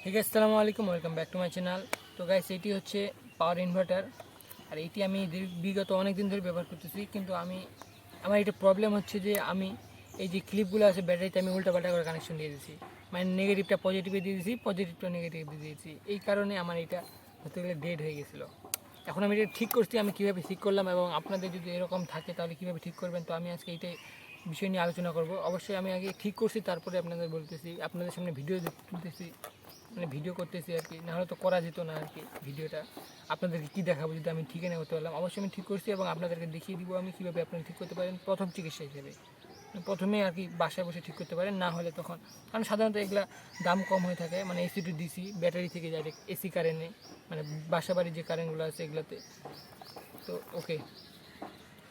Hey guys আসসালামু আলাইকুম welcome back to my channel. তো গাইস এটি হচ্ছে পাওয়ার ইনভার্টার, আর এটি আমি বিগত অনেক দিন ধরে ব্যবহার করতেছি, কিন্তু আমার এটা প্রবলেম হচ্ছে যে আমি এই যে ক্লিপগুলো আছে ব্যাটারিতে আমি উল্টাপাল্টা করে কানেকশন দিয়ে দিয়েছি, মানে নেগেটিভটা পজিটিভে দিয়ে দিয়েছি, পজিটিভটা নেগেটিভে দিয়ে দিয়েছি। এই কারণে আমার এটা হতে গেলে ডেড হয়ে গেছিলো। এখন আমি এটা ঠিক করছি, আমি কীভাবে ঠিক করলাম এবং আপনাদের যদি এরকম থাকে তাহলে কীভাবে ঠিক করবেন, তো আমি আজকে এইটাই বিষয় নিয়ে আলোচনা করব। অবশ্যই আমি আগে ঠিক করছি, তারপরে আপনাদের বলতেছি, আপনাদের সামনে ভিডিও তুলতেছি, মানে ভিডিও করতেছি আর কি, নাহলে তো করা যেত না আর কি। ভিডিওটা আপনাদেরকে কী দেখাবো যদি আমি ঠিকই না করতে পারলাম। অবশ্যই আমি ঠিক করছি এবং আপনাদেরকে দেখিয়ে দিব আমি কীভাবে আপনারা ঠিক করতে পারেন প্রথম চিকিৎসা হিসেবে। প্রথমে আর কি বাসায় বসে ঠিক করতে পারেন, না হলে তখন, কারণ সাধারণত এগুলা দাম কম হয়ে থাকে, মানে এসি টু ডিসি ব্যাটারি থেকে ডাইরেক্ট এসি কারেন্টে, মানে বাসা বাড়ির যে কারেন্টগুলো আছে এগুলোতে। তো ওকে,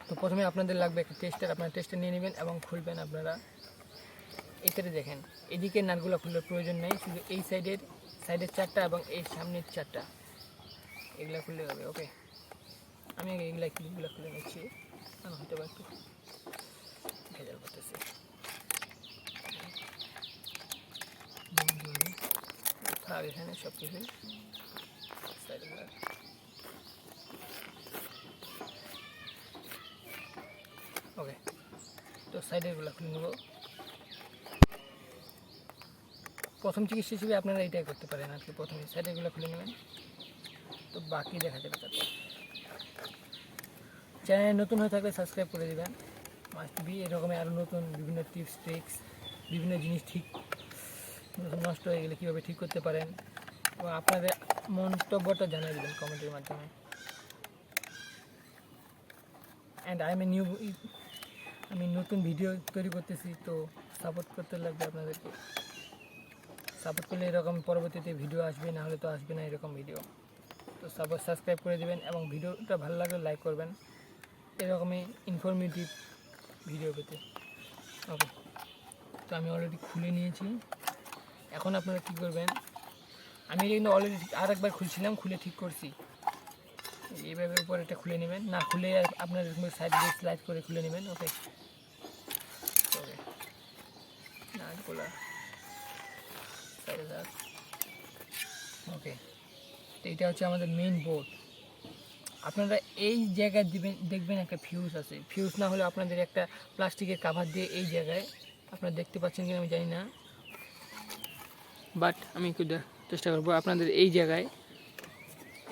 তো প্রথমে আপনাদের লাগবে একটা টেস্টার। আপনারা টেস্টার নিয়ে নেবেন এবং খুলবেন। আপনারা এটাতে দেখেন এদিকে নাটগুলো খুললে প্রয়োজন নেই, শুধু এই সাইডের চারটা এবং এই সামনের চারটা এগুলো খুললে হবে। ওকে, আমি আগে এগুলা ক্লিপগুলো খুলে নিচ্ছি, হয়তো বা একটু ভেজাল করতেছি। থাক এখানে সব কিছু সাইডগুলো। ওকে, তো সাইডেরগুলো খুলে নেব। প্রথম চিকিৎসা হিসেবে আপনারা এটাই করতে পারেন আর কি, প্রথমে সাইডেরগুলো খুলে নেবেন, তো বাকি দেখা যাবে তারপর। চ্যানেলে নতুন হয়ে থাকলে সাবস্ক্রাইব করে দেবেন, মাস্ট বি। এরকমই আরও নতুন বিভিন্ন টিপস ট্রিক্স, বিভিন্ন জিনিস ঠিক নষ্ট হয়ে গেলে কীভাবে ঠিক করতে পারেন, এবং আপনাদের মন্তব্যটা জানিয়ে দেবেন কমেন্টের মাধ্যমে। অ্যান্ড আমি নতুন ভিডিও তৈরি করতেছি, তো সাপোর্ট করতে লাগবে আপনাদেরকে। সাপোর্ট করলে এরকম পরবর্তীতে ভিডিও আসবে, না হলে তো আসবে না এরকম ভিডিও। তো সাবস্ক্রাইব করে দেবেন এবং ভিডিওটা ভালো লাগলে লাইক করবেন, এরকমই ইনফরমেটিভ ভিডিও পেতে। ওকে, তো আমি অলরেডি খুলে নিয়েছি। এখন আপনারা কী করবেন, আমি কিন্তু অলরেডি আরেকবার খুলছিলাম, খুলে ঠিক করছি। এইভাবে উপরে এটা খুলে নেবেন, না খুলে আপনার সাইড দিয়ে স্লাইড করে খুলে নেবেন। ওকে, ওকে, না খোলা ওকে। তো এটা হচ্ছে আমাদের মেইন বোর্ড। আপনারা এই জায়গায় দেখবেন একটা ফিউজ আছে, ফিউজ না হলে আপনাদের একটা প্লাস্টিকের কাভার দিয়ে এই জায়গায়, আপনারা দেখতে পাচ্ছেন কিনা আমি জানি না, বাট আমি একটু চেষ্টা করবো। আপনাদের এই জায়গায়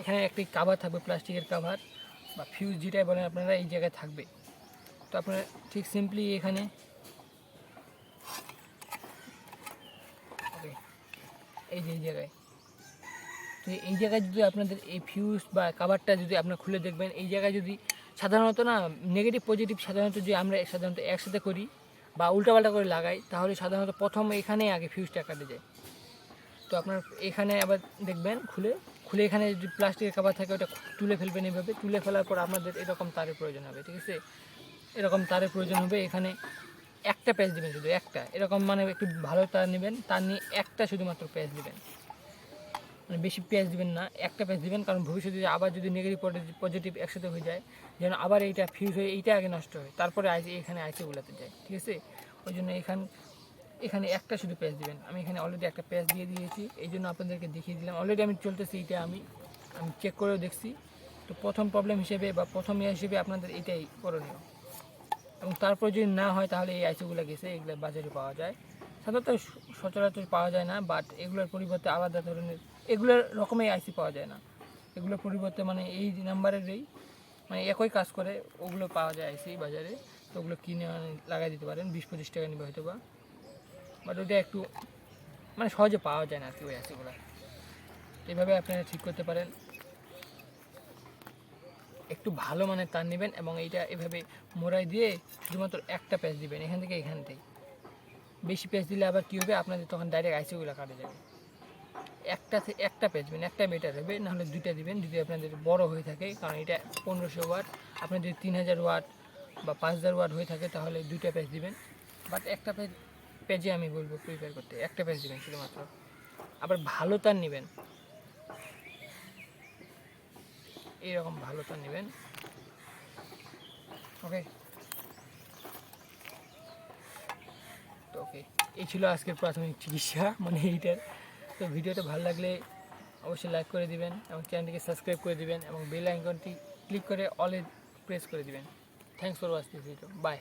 এখানে একটি কাভার থাকবে, প্লাস্টিকের কাভার বা ফিউজ যেটাই বলেন আপনারা, এই জায়গায় থাকবে। তো আপনারা ঠিক সিম্পলি এখানে এই যে এই জায়গায়, তো এই জায়গায় যদি আপনাদের এই ফিউজ বা কাভারটা যদি আপনারা খুলে দেখবেন, এই জায়গায় যদি সাধারণত না নেগেটিভ পজিটিভ সাধারণত যে আমরা সাধারণত একসাথে করি বা উল্টাপাল্টা করে লাগাই, তাহলে সাধারণত প্রথম এখানে আগে ফিউজটা কাটে যায়। তো আপনার এখানে আবার দেখবেন খুলে এখানে যদি প্লাস্টিকের কাভার থাকে ওটা তুলে ফেলবেন। এইভাবে তুলে ফেলার পর আপনাদের এরকম তারের প্রয়োজন হবে, ঠিক আছে? এরকম তারের প্রয়োজন হবে। এখানে একটা প্যাচ দেবেন, শুধু একটা, এরকম মানে একটু ভালো তার নেবেন, তার নিয়ে একটা শুধুমাত্র প্যাচ দেবেন, মানে বেশি পেঁয়াজ দিবেন না, একটা পেঁয়াজ দিবেন। কারণ ভবিষ্যতে আবার যদি নেগেটিভ পজিটিভ একসাথে হয়ে যায়, যেন আবার এইটা ফিউজ হয়ে এইটা আগে নষ্ট হয়, তারপরে এখানে আইসিগুলোতে যায়, ঠিক আছে? ওই জন্য এখানে একটা শুধু পেঁয়াজ দিবেন। আমি এখানে অলরেডি একটা পেঁয়াজ দিয়ে দিয়েছি, এই জন্য আপনাদেরকে দেখিয়ে দিলাম। অলরেডি আমি চলতেছি, এইটা আমি চেক করেও দেখছি। তো প্রথম প্রবলেম হিসেবে বা প্রথম হিসেবে আপনাদের এটাই করণীয়, এবং তারপর যদি না হয় তাহলে এই আইসিগুলো গেছে, এগুলো বাজারে পাওয়া যায়, সাধারণত সচরাচর পাওয়া যায় না, বাট এগুলোর পরিবর্তে আলাদা ধরনের এগুলোর রকমের আইসি পাওয়া যায় না। এগুলোর পরিবর্তে মানে এই নাম্বারেরই মানে একই কাজ করে ওগুলো পাওয়া যায় আইসি বাজারে। তো ওগুলো কিনে লাগাই দিতে পারেন, 20-25 টাকা নেবে হয়তো বা, বাট ওইটা একটু মানে সহজে পাওয়া যায় না আর কি ওই আইসিগুলো। এইভাবে আপনারা ঠিক করতে পারেন। একটু ভালো মানের তার নেবেন এবং এইটা এভাবে মোড়াই দিয়ে শুধুমাত্র একটা প্যাচ দিবেন, এখান থেকে বেশি প্যাচ দিলে আবার কী হবে, আপনাদের তখন ডাইরেক্ট আইসিগুলো কাটে যাবে। একটা প্যাচ দিবেন, একটা বেটার হবে, নাহলে দুইটা দিবেন যদি আপনাদের বড় হয়ে থাকে। কারণ এটা 1500 ওয়াট, আপনার যদি 3000 ওয়াট বা 5000 ওয়াট হয়ে থাকে তাহলে দুইটা প্যাচ দিবেন। বাট একটা প্যাচে আমি বলবো প্রিপেয়ার করতে, একটা প্যাচ দিবেন শুধুমাত্র। আবার ভালো তার নেবেন, এইরকম ভালো তার নেবেন। ওকে, তো ওকে, এই ছিল আজকের প্রাথমিক চিকিৎসা, মানে এইটার। তো তো ভিডিওটা ভালো লাগলে অবশ্যই লাইক করে দিবেন এবং চ্যানেলটিকে সাবস্ক্রাইব করে দিবেন এবং বেল আইকনটি ক্লিক করে অলে প্রেস করে দিবেন। Thanks for watching this video. By.